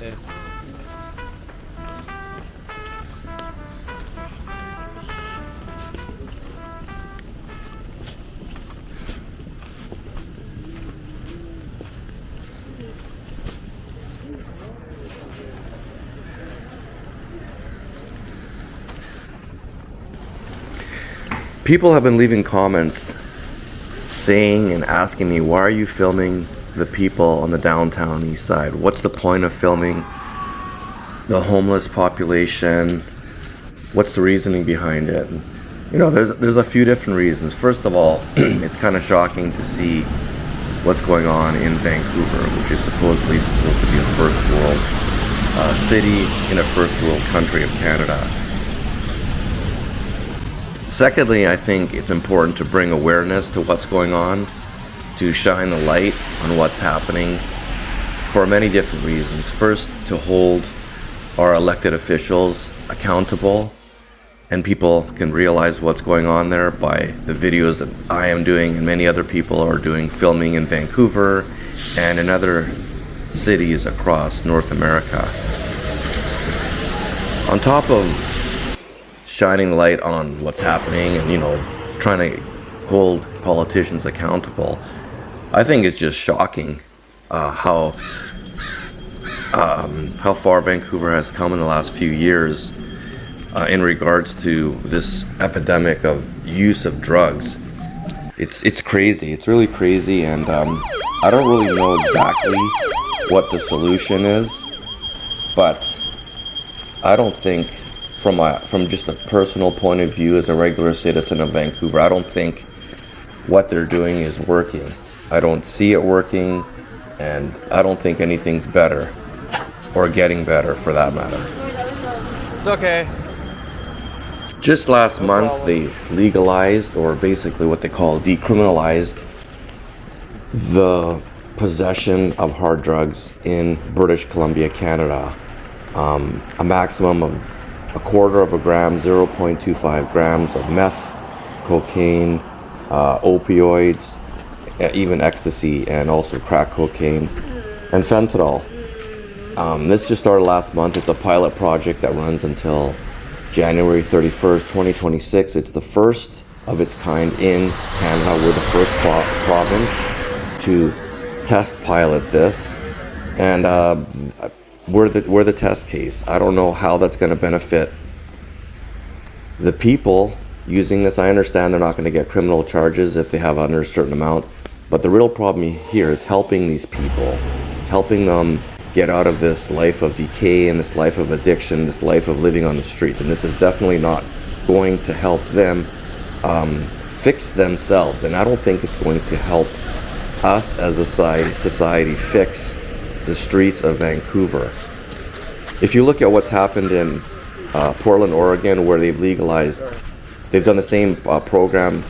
Yeah. People have been leaving comments saying and asking me, why are you filming the people on the downtown east side? What's the point of filming the homeless population? What's the reasoning behind it? And, you know, there's a few different reasons. First of all, it's kind of shocking to see what's going on in Vancouver, which is supposedly supposed to be a first world city in a first world country of Canada. Secondly, I think it's important to bring awareness to what's going on, to shine the light on what's happening for many different reasons. First, to hold our elected officials accountable, and people can realize what's going on there by the videos that I am doing and many other people are doing, filming in Vancouver and in other cities across North America. On top of shining light on what's happening and, you know, trying to hold politicians accountable, I think it's just shocking how far Vancouver has come in the last few years in regards to this epidemic of use of drugs. It's crazy. It's really crazy, and I don't really know exactly what the solution is, but I don't think, from just a personal point of view as a regular citizen of Vancouver, I don't think what they're doing is working. I don't see it working, and I don't think anything's better, or getting better for that matter. It's okay. Just last month, they legalized, or basically what they call decriminalized, the possession of hard drugs in British Columbia, Canada. A maximum of a quarter of a gram, 0.25 grams of meth, cocaine, opioids, even ecstasy, and also crack cocaine, and fentanyl. This just started last month. It's a pilot project that runs until January 31st, 2026. It's the first of its kind in Canada. We're the first province to test pilot this, and we're the test case. I don't know how that's going to benefit the people using this. I understand they're not going to get criminal charges if they have under a certain amount, but the real problem here is helping these people, helping them get out of this life of decay and this life of addiction, this life of living on the streets. And this is definitely not going to help them fix themselves, and I don't think it's going to help us as a society fix the streets of Vancouver. If you look at what's happened in Portland, Oregon, where they've done the same program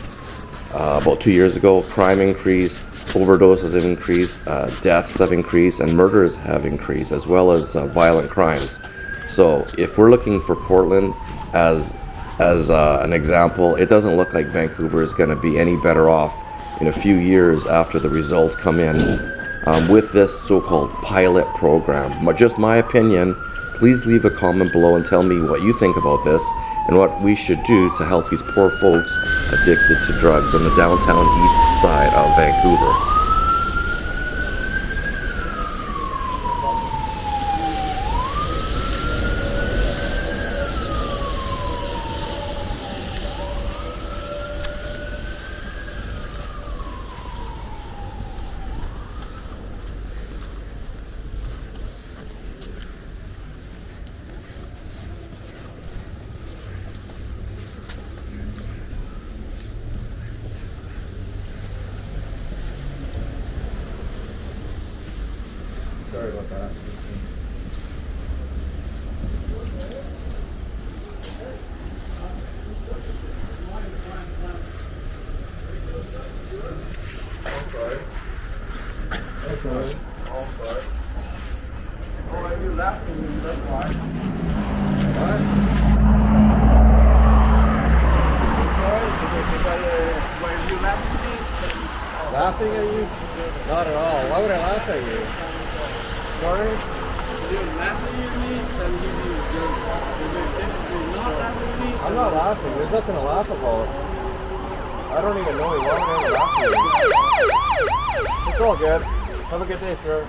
about 2 years ago. Crime increased, overdoses have increased, deaths have increased, and murders have increased, as well as violent crimes. So if we're looking for Portland as an example, it doesn't look like Vancouver is going to be any better off in a few years after the results come in with this so-called pilot program. Just my opinion. Please leave a comment below and tell me what you think about this and what we should do to help these poor folks addicted to drugs on the downtown east side of Vancouver. Sorry about that. Okay. Oh, you laughing? That's why. What? Why are you laughing at me? Laughing at you? Not at all. Why would I laugh at you? Sorry? I'm not laughing. There's nothing to laugh about. I don't even know you. Why would I laugh at you? It's all good. Have a good day, sir.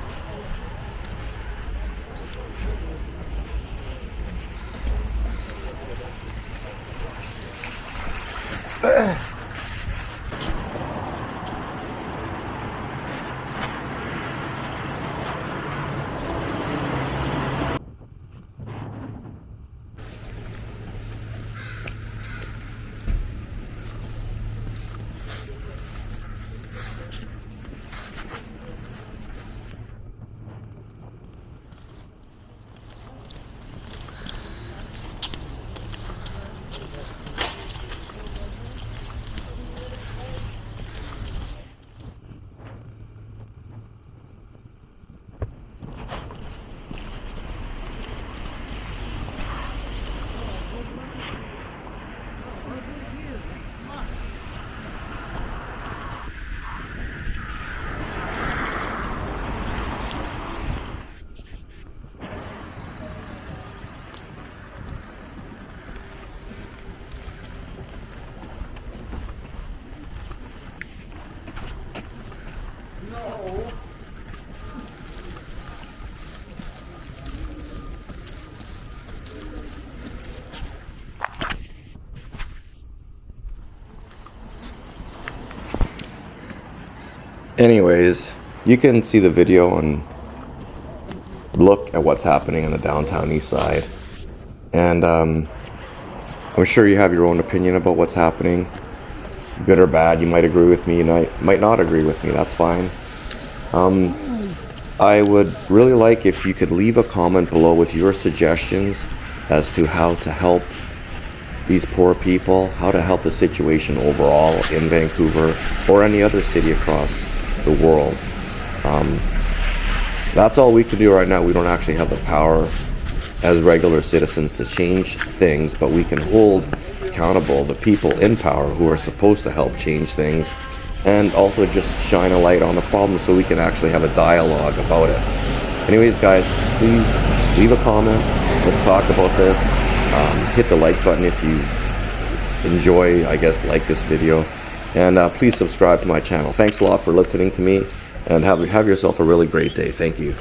Anyways, you can see the video and look at what's happening in the downtown east side. And I'm sure you have your own opinion about what's happening. Good or bad, you might agree with me, you might not agree with me, that's fine. I would really like if you could leave a comment below with your suggestions as to how to help these poor people, how to help the situation overall in Vancouver or any other city across the world. That's all we can do right now. We don't actually have the power as regular citizens to change things, but we can hold accountable the people in power who are supposed to help change things, and also just shine a light on the problem so we can actually have a dialogue about it. Anyways, guys, please leave a comment. Let's talk about this. Hit the like button if you enjoy, like this video. And please subscribe to my channel. Thanks a lot for listening to me, and have yourself a really great day. Thank you.